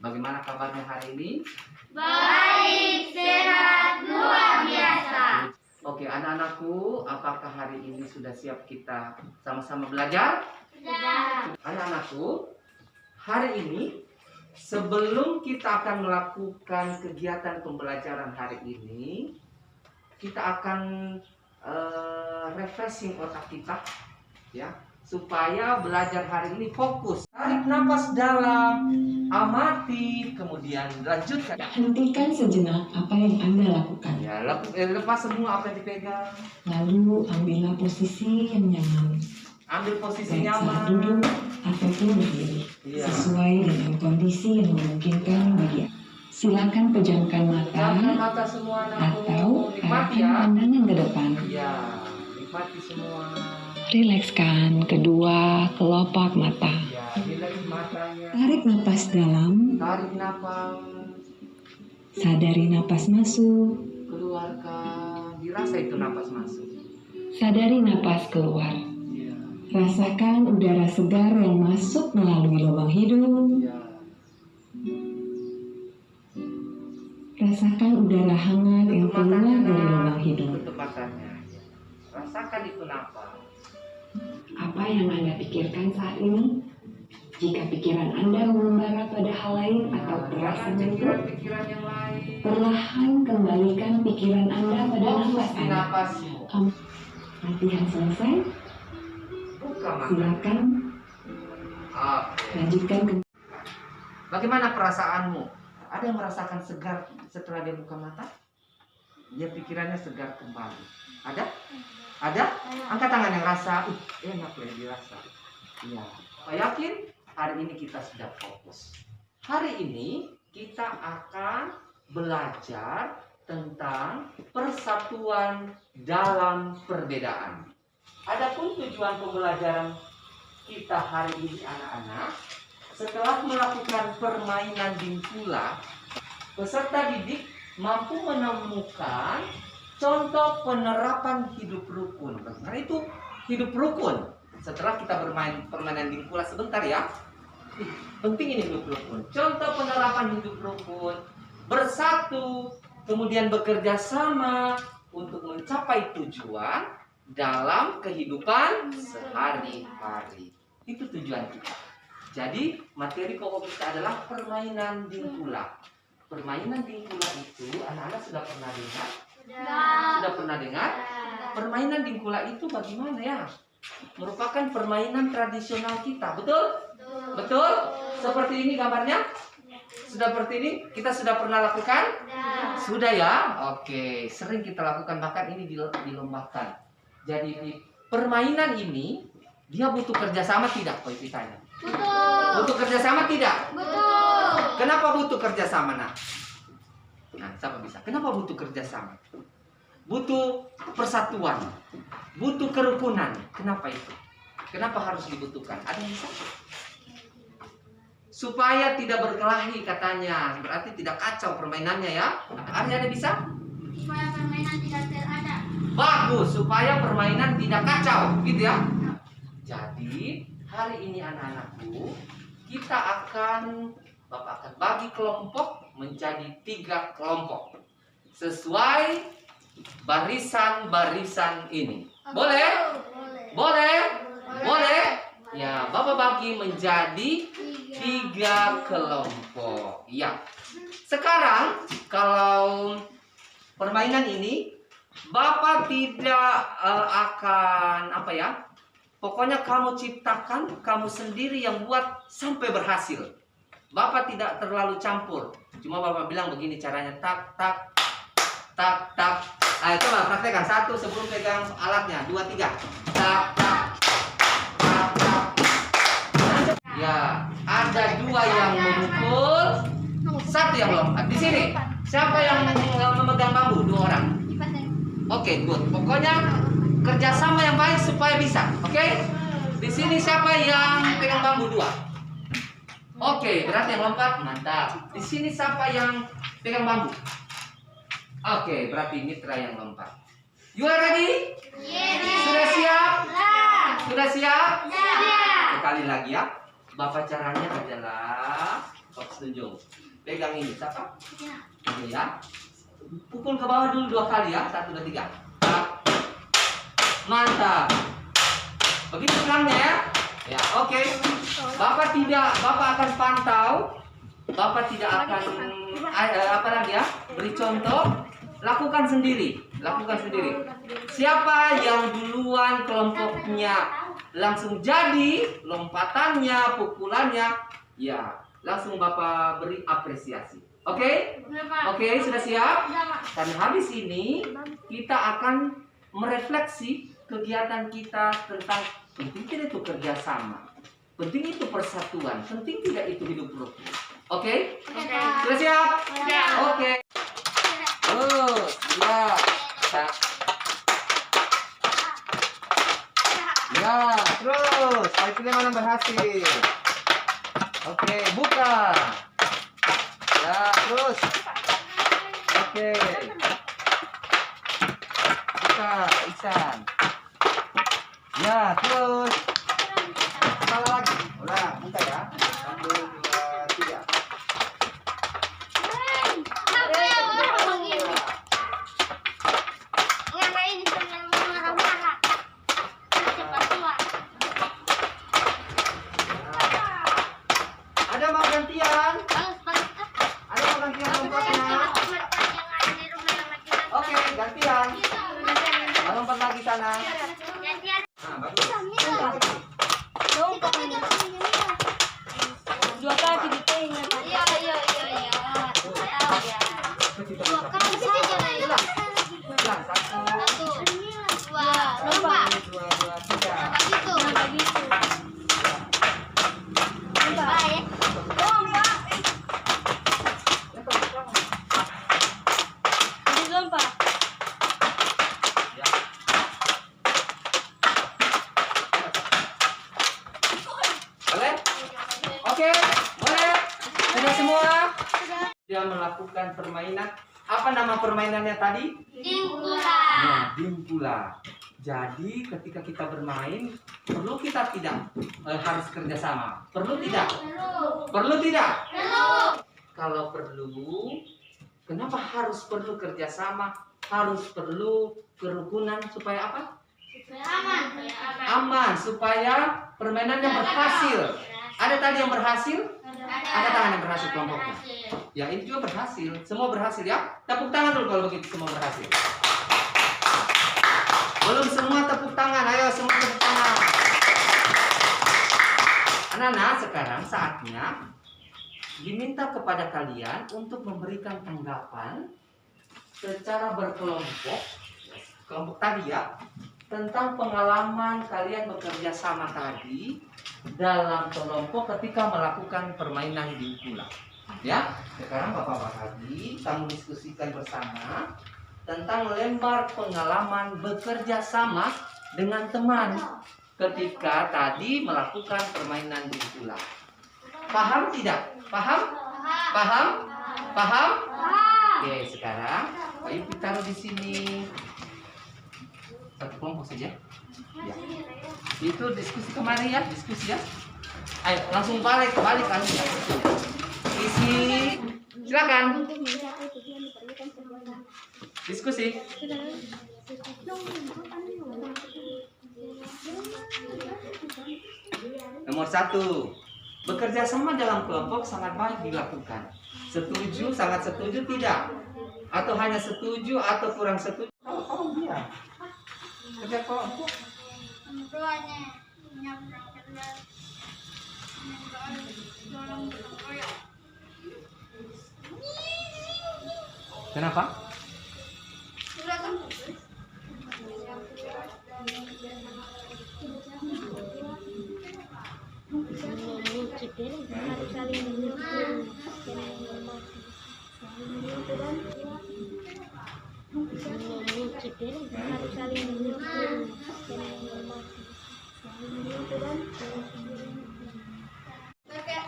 Bagaimana kabarnya hari ini? Baik, sehat, luar biasa. Oke, anak-anakku, apakah hari ini sudah siap kita sama-sama belajar? Sudah. Anak-anakku, hari ini sebelum kita akan melakukan kegiatan pembelajaran hari ini, kita akan refreshing otak kita, ya, supaya belajar hari ini fokus. Tarik nafas dalam, amati, kemudian lanjutkan. Hentikan sejenak apa yang Anda lakukan. Ya, lepas semua apa yang dipegang. Lalu ambillah posisi yang nyaman. Ambil posisi Baik saat nyaman. duduk ataupun berdiri. Iya. Sesuai dengan kondisi yang memungkinkan bagi Anda. Silakan pejamkan mata Jangan mata semua anakku. atau Nikmati arahkan ya. pandangan ke depan. Iya, nikmati semua. Rilekskan kedua kelopak mata. Ya, rileks matanya. Tarik napas dalam, Tarik nafas, sadari napas masuk, keluarkan. Dirasa itu nafas masuk. sadari napas keluar. Iya. Rasakan udara segar yang masuk melalui lubang hidung. Iya. Rasakan udara hangat yang keluar dari lubang hidung. Tutup matanya. Ya. Rasakan itu nafas. Apa yang Anda pikirkan saat ini? Jika pikiran Anda mengembara pada hal lain atau terasa ngantuk, Pikiran-pikiran yang lain. perlahan kembalikan pikiran Anda pada Fokus nafas di Anda. nafasmu. Latihan selesai, Buka mata. silakan Oke. lanjutkan ke Bagaimana perasaanmu? Ada yang merasakan segar setelah dia buka mata? Dia pikirannya segar kembali. Ada? Ada? Angkat tangan yang rasa. Enak ya dirasa. Iya. Saya yakin hari ini kita sudah fokus. Hari ini kita akan belajar tentang persatuan dalam perbedaan. Adapun tujuan pembelajaran kita hari ini anak-anak, setelah melakukan permainan bingkula, peserta didik mampu menemukan contoh penerapan hidup rukun. Nah, itu hidup rukun. Setelah kita bermain permainan bingkula sebentar ya. Penting ini hidup rukun. Contoh penerapan hidup rukun, bersatu, kemudian bekerja sama untuk mencapai tujuan dalam kehidupan sehari-hari. Itu tujuan kita. Jadi materi pokok kita adalah permainan bingkula. Permainan bingkula itu anak-anak sudah pernah dengar? Sudah pernah dengar? Permainan bingkula itu bagaimana ya? Merupakan permainan tradisional kita, betul? Betul? Seperti ini gambarnya? Sudah seperti ini? Kita sudah pernah lakukan? Sudah ya? Oke, sering kita lakukan, bahkan ini dilombakan. Jadi di permainan ini dia butuh kerjasama tidak, Koi Pitanya? Betul. Butuh kerjasama tidak? Betul. Kenapa butuh kerjasama, nak? Nah, siapa bisa? Kenapa butuh kerjasama? Butuh persatuan, butuh kerukunan. Kenapa itu? Kenapa harus dibutuhkan? Ada yang bisa? Supaya tidak berkelahi katanya. Berarti tidak kacau permainannya ya. Ada bisa? Supaya permainan tidak terada. Bagus, supaya permainan tidak kacau, gitu ya. Jadi hari ini anak-anakku, Bapak akan bagi kelompok menjadi 3 kelompok sesuai barisan-barisan ini. Boleh? Boleh? Boleh? Ya, Bapak bagi menjadi 3 kelompok. Ya. Sekarang kalau permainan ini Bapak tidak akan pokoknya kamu ciptakan, kamu sendiri yang buat sampai berhasil. Bapak tidak terlalu campur. Cuma Bapak bilang begini caranya, tak tak tak tak. Ayo coba praktekkan. 1 sebelum pegang alatnya, 2 3. Tak tak tak tak. Ya, ada 2 yang memukul, 1 yang lompat. Di sini siapa yang memegang bambu? 2 orang. Oke, good. Pokoknya kerjasama yang baik supaya bisa. Oke? Di sini siapa yang pegang bambu 2? Oke, berarti yang lompat. Mantap. Di sini siapa yang pegang bambu? Oke, berarti mitra yang lompat. You are ready? Sudah siap? Sudah siap? Sekali lagi ya. Bapak caranya adalah setuju. Pegang ini, siapa? Ini ya. Pukul ke bawah dulu 2 kali ya. 1, 2, 3. Mantap. Begitu pulangnya ya. Ya, oke. Bapak akan pantau. Bapak tidak akan apa lagi ya? Beri contoh. Lakukan sendiri. Siapa yang duluan kelompoknya langsung jadi lompatannya, pukulannya, ya langsung Bapak beri apresiasi. Oke? Oke, sudah siap? Dan habis ini kita akan merefleksi kegiatan kita tentang penting tidak itu kerjasama, penting itu persatuan, penting tidak itu hidup rukun. Oke? Sudah siap? Oke. Ya. Ya, terus. Kali pilih mana berhasil. Oke, buka. Ya, terus. Oke. Buka, Isan. Ya, terus. Salah lagi. Udah, buka ya. 1, 2, 3. Ada mau gantian? Ada mau gantian lompatnya? Oke, gantian. Lompat lagi sana. Nah, bagus. Dua kaki di tengah. Iya. Dua kaki saja. Hilang. 1, 2, lompat. 2, 3. Gitu. Boleh? Oke, boleh. Sudah semua? Dia melakukan permainan. Apa nama permainannya tadi? Nah, Dimpula. Jadi ketika kita bermain, perlu kita tidak harus kerjasama? Perlu tidak? Perlu tidak? Kalau perlu, kenapa harus perlu kerjasama? Harus perlu kerukunan supaya apa? Aman, supaya permainannya berhasil. Ada tadi yang berhasil? Ada tangan yang berhasil kelompoknya. Ya, ini juga berhasil. Semua berhasil ya. Tepuk tangan dulu kalau begitu semua berhasil. Belum semua tepuk tangan. Ayo semua tepuk tangan. Anak-anak, sekarang saatnya diminta kepada kalian untuk memberikan tanggapan secara berkelompok. Kelompok tadi ya. Tentang pengalaman kalian bekerja sama tadi dalam kelompok ketika melakukan permainan Dimpula. Ya, sekarang Bapak tadi kamu diskusikan bersama tentang lembar pengalaman bekerja sama dengan teman ketika tadi melakukan permainan Dimpula. Paham tidak? Paham? Oke, sekarang ayo kita taruh di sini. Satu kelompok saja. Ya. Itu diskusi kemarin ya, diskusi ya. Ayo langsung balik anu ya. Isi. Silakan. Diskusi. Nomor 1. Bekerja sama dalam kelompok sangat baik dilakukan. Setuju, sangat setuju, tidak? Atau hanya setuju atau kurang setuju? Oh dia. Kerja kelompok. Kenapa? harus saling mendukung.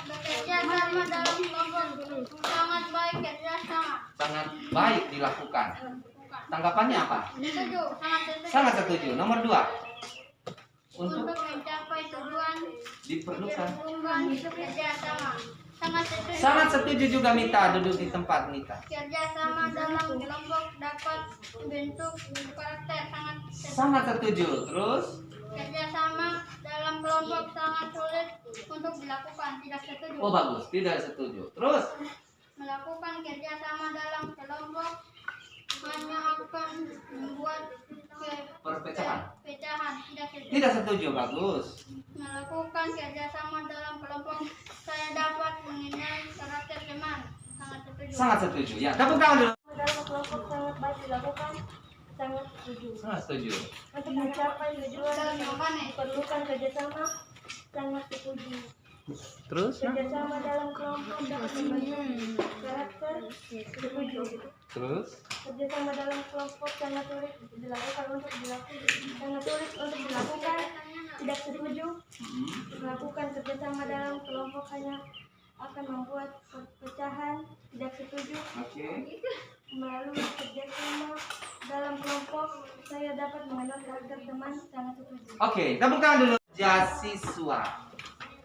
Bekerja sama dalam kelompok sangat baik kerjasama. Sangat baik dilakukan. Tanggapannya apa? Setuju, sangat setuju. Sangat setuju. Nomor 2. Untuk Untuk mencapai tujuan diperlukan. kerjasama. Sangat setuju. Sangat setuju juga Mita, duduk di tempat Mita. Kerjasama dalam kelompok dapat membentuk karakter. Sangat setuju. Sangat setuju. Terus Kerjasama dalam kelompok sangat sulit untuk dilakukan. Tidak setuju. oh bagus, tidak setuju. Terus Melakukan kerjasama dalam kelompok hanya akan membuat perpecahan. perpecahan. Tidak setuju. Tidak setuju, bagus. Melakukan kerjasama dalam kelompok saya dapat mengenal karakter teman. Sangat setuju. Sangat setuju. Ya, tepuk tangan dulu. Dalam kelompok sangat baik dilakukan. Sangat setuju. Sangat setuju. Untuk mencapai tujuan diperlukan kerjasama. Sangat setuju. Terus Kerjasama dalam kelompok dapat membentuk karakter. Setuju. Terus Kerjasama dalam kelompok sangat sulit dilakukan untuk dilakukan. Tidak setuju. Melakukan kerjasama dalam kelompok hanya akan membuat perpecahan. Tidak setuju. Oke. Melalui kerjasama dalam kelompok saya dapat mengenal karakter teman. Sangat setuju. Oke, tepuk tangan dulu. Jasiswa.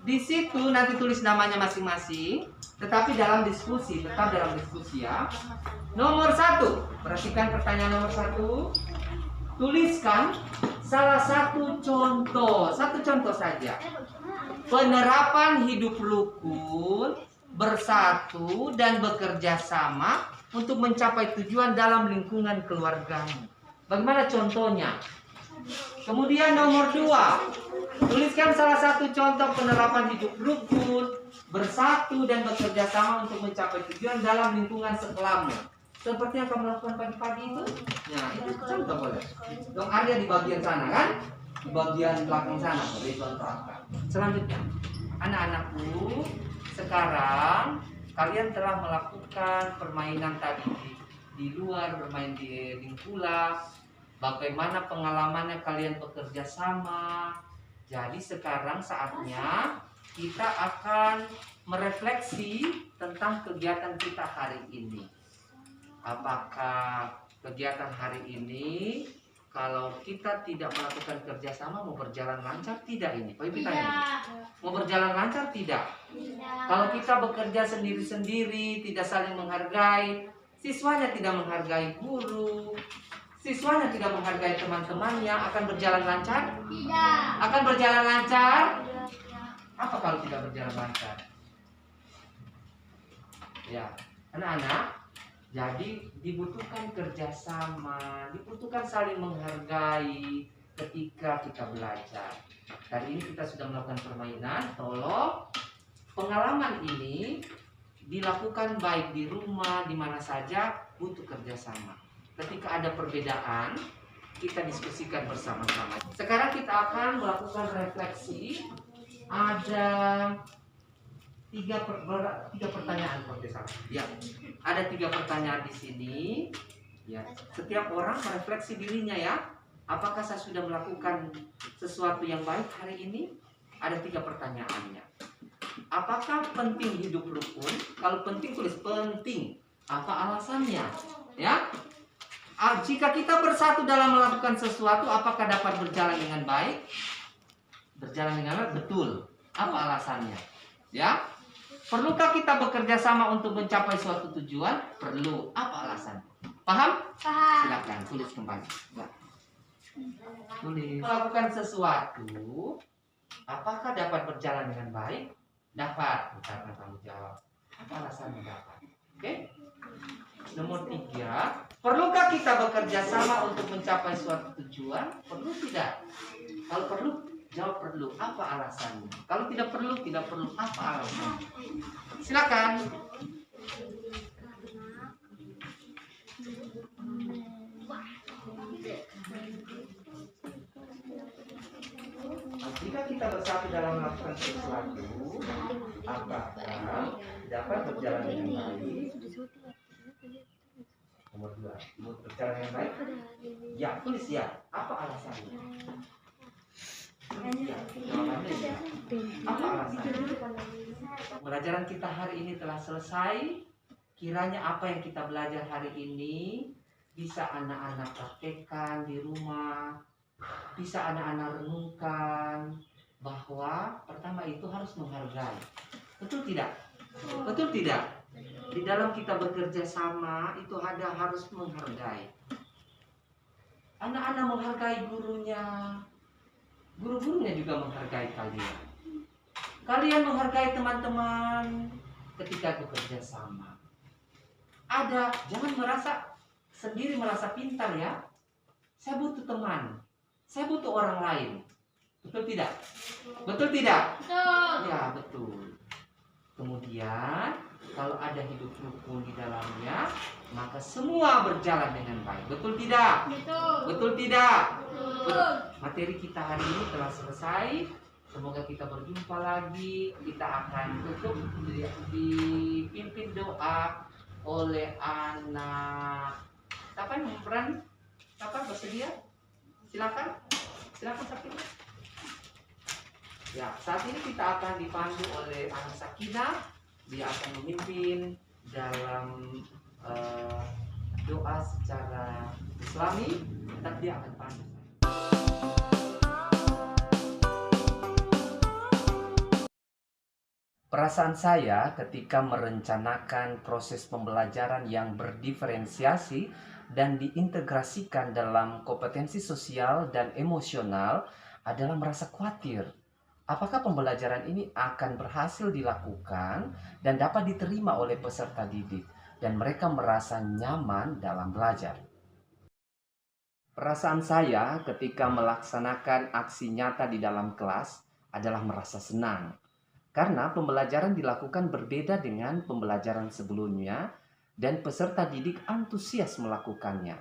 Di situ nanti tulis namanya masing-masing, tetapi dalam diskusi, tetap dalam diskusi ya. Nomor 1, perhatikan pertanyaan nomor 1. Tuliskan salah satu contoh saja. Penerapan hidup rukun, bersatu dan bekerja sama untuk mencapai tujuan dalam lingkungan keluargamu. Bagaimana contohnya? Kemudian nomor 2, tuliskan salah satu contoh penerapan hidup rukun, bersatu dan bekerja sama untuk mencapai tujuan dalam lingkungan sekolahmu. Seperti yang kamu lakukan pagi-pagi itu. Nah, itu contoh boleh. Dong Arya di bagian sana kan? Di bagian belakang sana boleh contohkan. Selanjutnya, anak-anakku, sekarang kalian telah melakukan permainan tadi di luar, bermain di lingkula. Bagaimana pengalamannya kalian bekerja sama. Jadi sekarang saatnya kita akan merefleksi tentang kegiatan kita hari ini. Apakah kegiatan hari ini kalau kita tidak melakukan kerjasama mau berjalan lancar tidak ini? Pak Ibu tanya. Mau berjalan lancar tidak? Kalau kita bekerja sendiri-sendiri, tidak saling menghargai, siswanya tidak menghargai guru, siswanya tidak menghargai teman-temannya, akan berjalan lancar? Tidak. Akan berjalan lancar? Apa kalau tidak berjalan lancar? Ya, anak-anak, jadi dibutuhkan kerjasama, dibutuhkan saling menghargai ketika kita belajar. Hari ini kita sudah melakukan permainan, tolong pengalaman ini dilakukan baik di rumah, di mana saja, butuh kerjasama. Ketika ada perbedaan, kita diskusikan bersama-sama. Sekarang kita akan melakukan refleksi. Ada tiga pertanyaan, ya. Ada 3 pertanyaan di sini. Ya, setiap orang merefleksi dirinya ya. Apakah saya sudah melakukan sesuatu yang baik hari ini? Ada 3 pertanyaannya. Apakah penting hidup rukun? Kalau penting tulis penting. Apa alasannya? Ya. Jika kita bersatu dalam melakukan sesuatu, apakah dapat berjalan dengan baik? Berjalan dengan baik, betul. Apa alasannya? Ya. Perlukah kita bekerja sama untuk mencapai suatu tujuan? Perlu. Apa alasannya? Paham? Paham. Silakan tulis kembali. Ya. Tulis. Melakukan sesuatu, apakah dapat berjalan dengan baik? Dapat. Karena kamu jawab. Apa alasannya dapat? Oke? Nomor 3, perlukah kita bekerja sama untuk mencapai suatu tujuan? Perlu tidak? Kalau perlu, jawab perlu. Apa alasannya? Kalau tidak perlu, apa alasannya? Silakan. Jika kita bersatu dalam melakukan sesuatu, apakah dapat berjalan dengan baik? Nomor 2, mau berjalan dengan baik? Ya, tulis ya. Apa alasannya? Ya, jawabannya ya. Apa alasannya? Pembelajaran kita hari ini telah selesai. Kiranya apa yang kita belajar hari ini bisa anak-anak praktekkan di rumah, bisa anak-anak renungkan bahwa pertama itu harus menghargai. Betul tidak? Betul tidak? Di dalam kita bekerja sama itu harus menghargai. Anak-anak menghargai gurunya, guru-gurunya juga menghargai kalian. Kalian menghargai teman-teman ketika bekerja sama. Jangan merasa pintar ya. Saya butuh teman, saya butuh orang lain. Betul tidak? Betul tidak? Betul. Ya, betul. Kemudian kalau ada hidup rukun di dalamnya, maka semua berjalan dengan baik. Betul tidak? Betul. Betul tidak? Betul. Materi kita hari ini telah selesai. Semoga kita berjumpa lagi. Kita akan tutup dipimpin doa oleh anak. Kapan berani? Kapan bersedia? Silakan Sakinah. Ya, saat ini kita akan dipandu oleh anak Sakinah. Dia akan memimpin dalam doa secara Islami. Tetap dia akan pandu. Perasaan saya ketika merencanakan proses pembelajaran yang berdiferensiasi dan diintegrasikan dalam kompetensi sosial dan emosional adalah merasa khawatir. Apakah pembelajaran ini akan berhasil dilakukan dan dapat diterima oleh peserta didik dan mereka merasa nyaman dalam belajar? Perasaan saya ketika melaksanakan aksi nyata di dalam kelas adalah merasa senang. Karena pembelajaran dilakukan berbeda dengan pembelajaran sebelumnya dan peserta didik antusias melakukannya.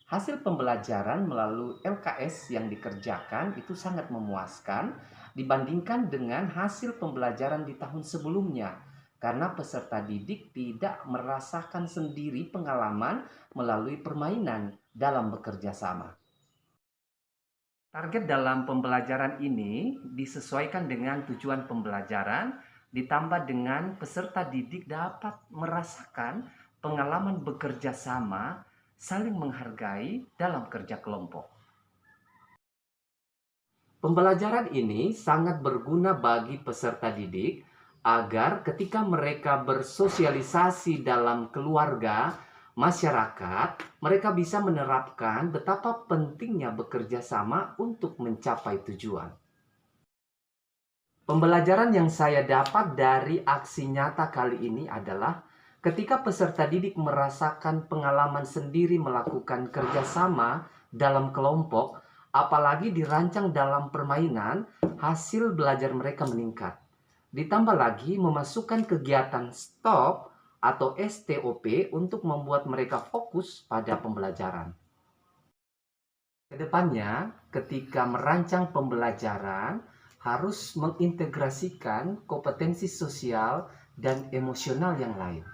Hasil pembelajaran melalui LKS yang dikerjakan itu sangat memuaskan dibandingkan dengan hasil pembelajaran di tahun sebelumnya. Karena peserta didik tidak merasakan sendiri pengalaman melalui permainan dalam bekerja sama. Target dalam pembelajaran ini disesuaikan dengan tujuan pembelajaran, ditambah dengan peserta didik dapat merasakan pengalaman bekerja sama, saling menghargai dalam kerja kelompok. Pembelajaran ini sangat berguna bagi peserta didik agar ketika mereka bersosialisasi dalam keluarga, masyarakat, mereka bisa menerapkan betapa pentingnya bekerja sama untuk mencapai tujuan. Pembelajaran yang saya dapat dari aksi nyata kali ini adalah ketika peserta didik merasakan pengalaman sendiri melakukan kerjasama dalam kelompok, apalagi dirancang dalam permainan, hasil belajar mereka meningkat. Ditambah lagi memasukkan kegiatan STOP atau STOP untuk membuat mereka fokus pada pembelajaran. Kedepannya, ketika merancang pembelajaran, harus mengintegrasikan kompetensi sosial dan emosional yang lain.